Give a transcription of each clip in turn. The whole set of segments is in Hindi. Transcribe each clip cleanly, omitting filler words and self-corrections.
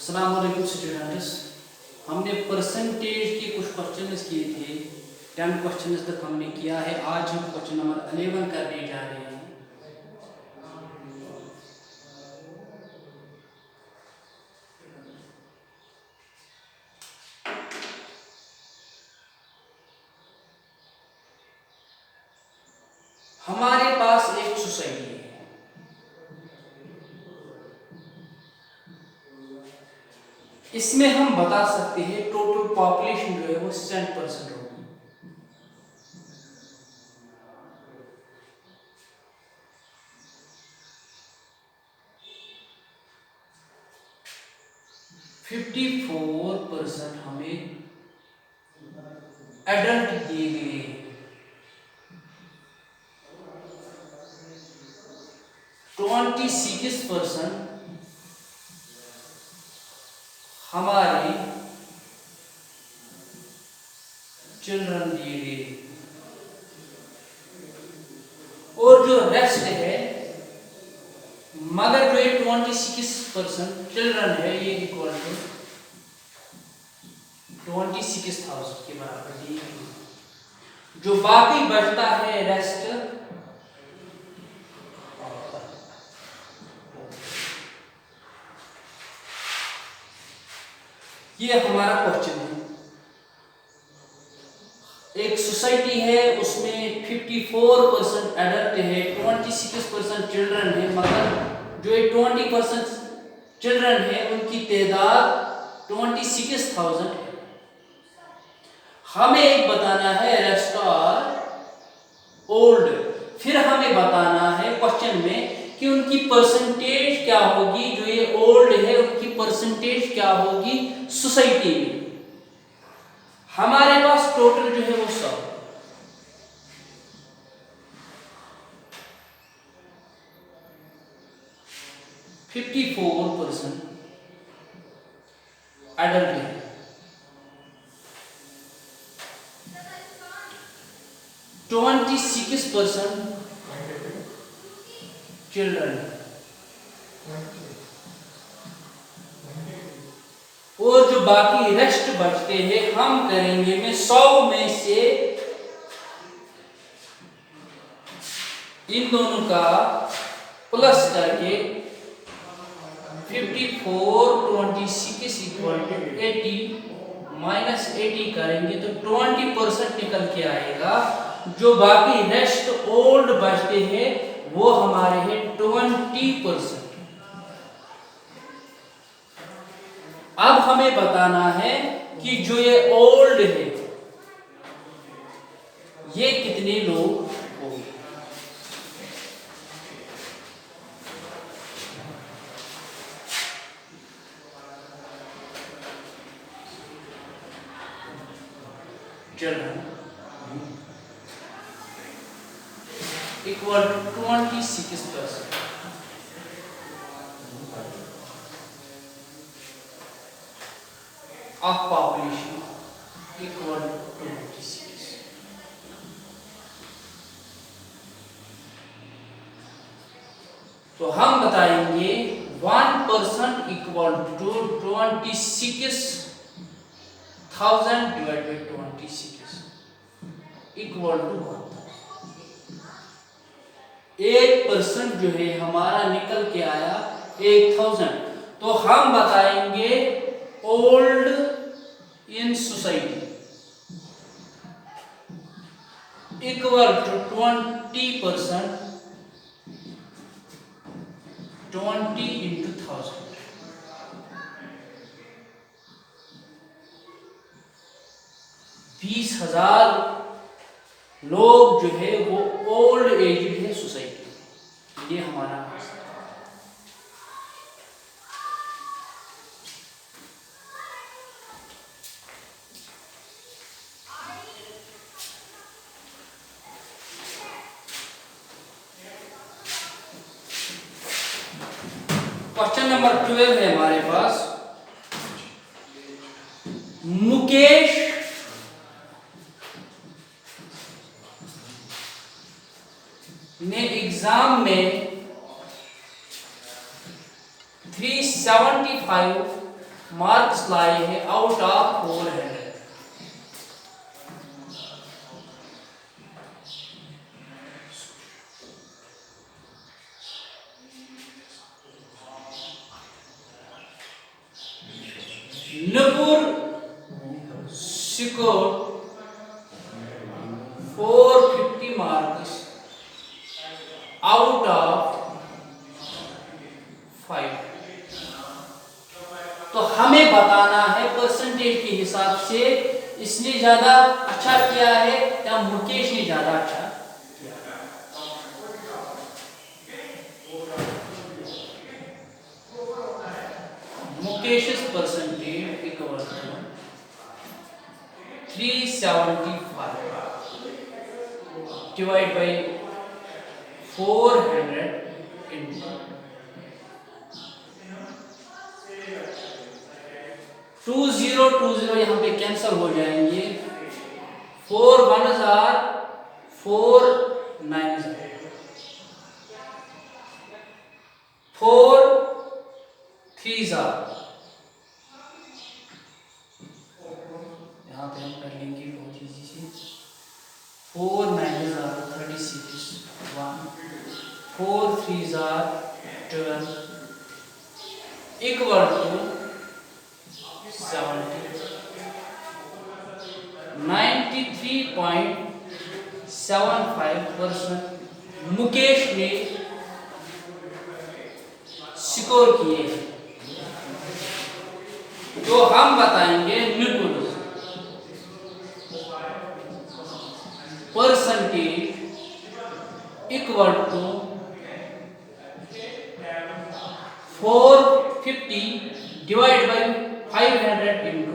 अस्सलाम वालेकुम स्टूडेंट्स। हमने परसेंटेज के कुछ क्वेश्चंस किए थे, 10 क्वेश्चंस तक हमने किया है। आज हम क्वेश्चन नंबर 11 करने जा रहे हैं। हमारे पास एक सोसाइटी है, इसमें हम बता सकते हैं टोटल पॉपुलेशन जो है वो 60% होगी। फिफ्टी 54% हमें एडल्ट दिए गए हैं, 26% हमारे चिल्ड्रन दिए गए, और जो रेस्ट है, मगर जो ये 26% चिल्ड्रन है, ये इक्वल टू 26,000 के बराबर दिए गए। जो बाकी बचता है रेस्ट, ये हमारा क्वेश्चन है। एक सोसाइटी है, उसमें 54% एडल्ट है, 26% चिल्ड्रन है, मगर जो 20% चिल्ड्रन है उनकी तादाद 26,000 है। हमें एक बताना है रेस्ट और ओल्ड, फिर हमें बताना है क्वेश्चन में कि उनकी परसेंटेज क्या होगी। जो ये ओल्ड है उनकी परसेंटेज क्या होगी सोसाइटी में। हमारे पास टोटल जो है वो 100, %54 एडल्ट है, 26% चिल्ड्रन, और जो बाकी रेस्ट बचते हैं हम करेंगे में 100 में से इन दोनों का प्लस करके 54 26 इक्वल टू 80 माइनस 80 करेंगे तो 20% निकल के आएगा। जो बाकी रेस्ट ओल्ड बचते हैं वो हमारे हैं 20%। अब हमें बताना है कि जो ये ओल्ड है ये कितने लोग होंगे। Children equal to 26% of population equal to 26। तो हम बताएंगे 1% equal to 26,000 divide by 26 equal to 1% जो है हमारा निकल के आया 1000। तो हम बताएंगे old in society equal to 20%, 20 into 1000, 20,000 लोग जो है वो ओल्ड एज है सोसाइटी। ये हमारा क्वेश्चन नंबर 12 है हमारे पास। मुकेश ने एग्जाम में 375 मार्क्स लाए हैं out of 400। Nupur scored 450 marks out of 5। तो हमें बताना है परसेंटेज के हिसाब से इसने ज्यादा अच्छा किया है या मुकेश ने ज्यादा अच्छा किया। मुकेश's percentage equal to 375 divided by 400 into 2020 यहाँ पे कैंसल हो जाएंगे। 4 1s are 4 9s are 4 3s are, यहाँ पे हम कर लेंगे बहुत इजी से। 4 9s are 36 1 4 3s are 12 equal to 70। 93.75% Mukesh ने स्कोर किए हैं। तो हम बताएंगे Nipun percentage equal to 450 divide by 500 into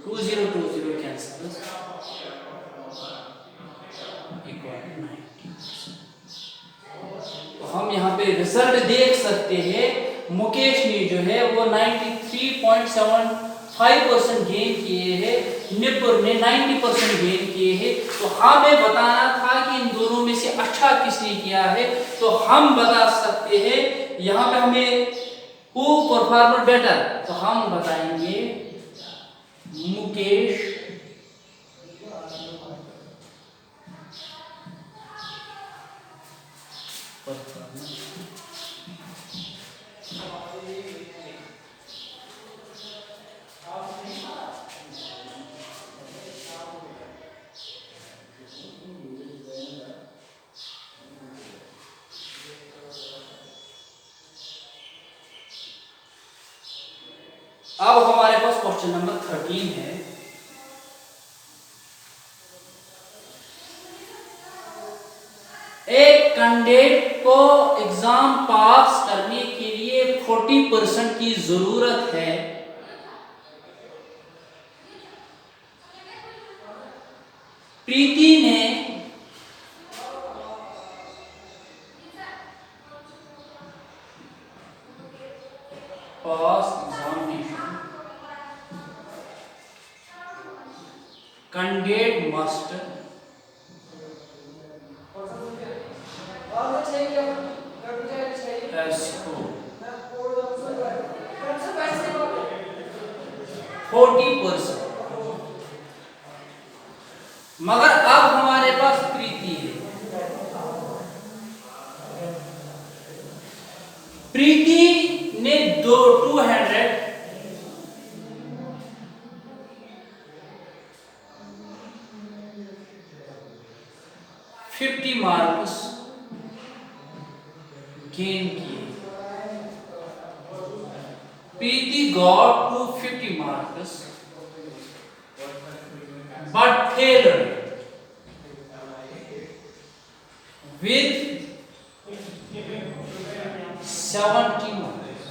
2020 cancels equal to 90। तो हम यहाँ पे रिजल्ट देख सकते हैं। मुकेश ने जो है वो 93.75% गेन किए हैं, निपुण ने 90% गेन किए हैं। तो हमें बताना था कि इन दोनों में से अच्छा किसने किया है। तो हम बता सकते हैं यहाँ पे हमें हु परफॉर्म बेटर, तो हम बताएंगे मुकेश अब हमारे पास क्वेश्चन नंबर 13 है। एक कैंडिडेट को एग्जाम पास करने के लिए 40% की जरूरत है। प्रीति ने पास एग्जामिनेशन कैंडिडेट मस्ट score 40%। मगर अब हमारे पास प्रीति है। प्रीति ने 250 मार्क्स गेन किए। प्रीति got 250 marks but failed with 70 marks।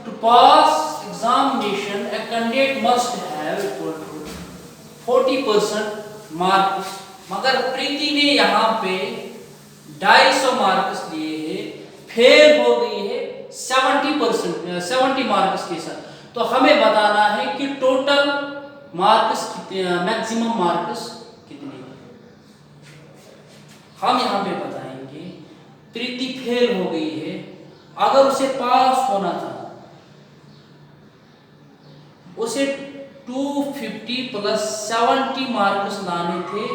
To pass examination, a candidate must have equal to 40% marks। मगर प्रीति ने यहाँ पे 250 मार्क्स लिए हैं, फेल हो गई है 70 मार्क्स के साथ। तो हमें बताना है कि टोटल मार्क्स कितने, मैक्सिमम मार्क्स कितने। हम यहाँ पे बताएंगे प्रीति फेल हो गई है, अगर उसे पास होना था, उसे 250 प्लस 70 मार्क्स लाने थे,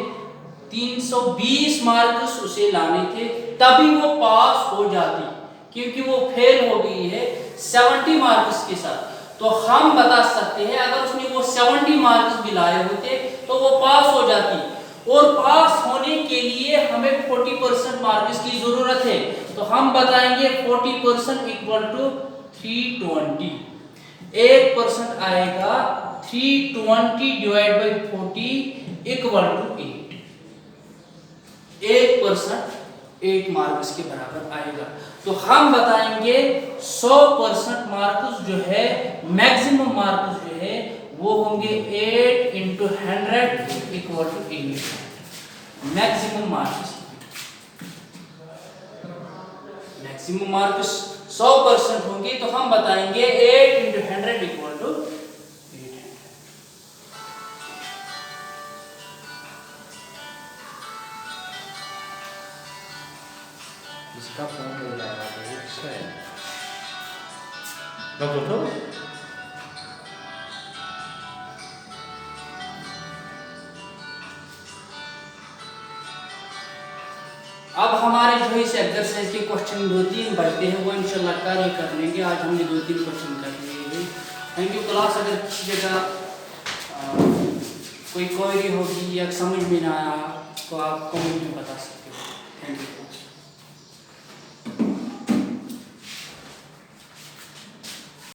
320 मार्क्स उसे लाने थे, तभी वो पास हो जाती, क्योंकि वो फेल हो गई है 70 मार्क्स के साथ। तो हम बता सकते हैं अगर उसने वो 70 मार्क्स भी लाए होते तो वो पास हो जाती, और पास होने के लिए हमें 40% मार्क्स की जरूरत है। तो हम बताएंगे 40% इक्वल टू 320, 1% आएगा 320 divide by 40 equal to 8, 1% 8 marks के बराबर आएगा। तो हम बताएंगे 100% मार्क्स जो है, मैक्सिमम मार्क्स जो है वो होंगे 8 into 100 equal to 8, maximum marks. Maximum marks 100% होंगे, तो हम बताएंगे 8 इंटू 100 इक्वल टू 800। इसका फोन हो जाएगा तो अब हमारे जो इस एक्सरसाइज के क्वेश्चन 2-3 बचते हैं वो इंशाल्लाह कल कर लेंगे। आज हमने 2-3 क्वेश्चन कर लिए। Thank you class. अगर किसी जगह कोई क्वेरी होगी या समझ में ना आया तो आप कमेंट में बता सकते हो। Thank you.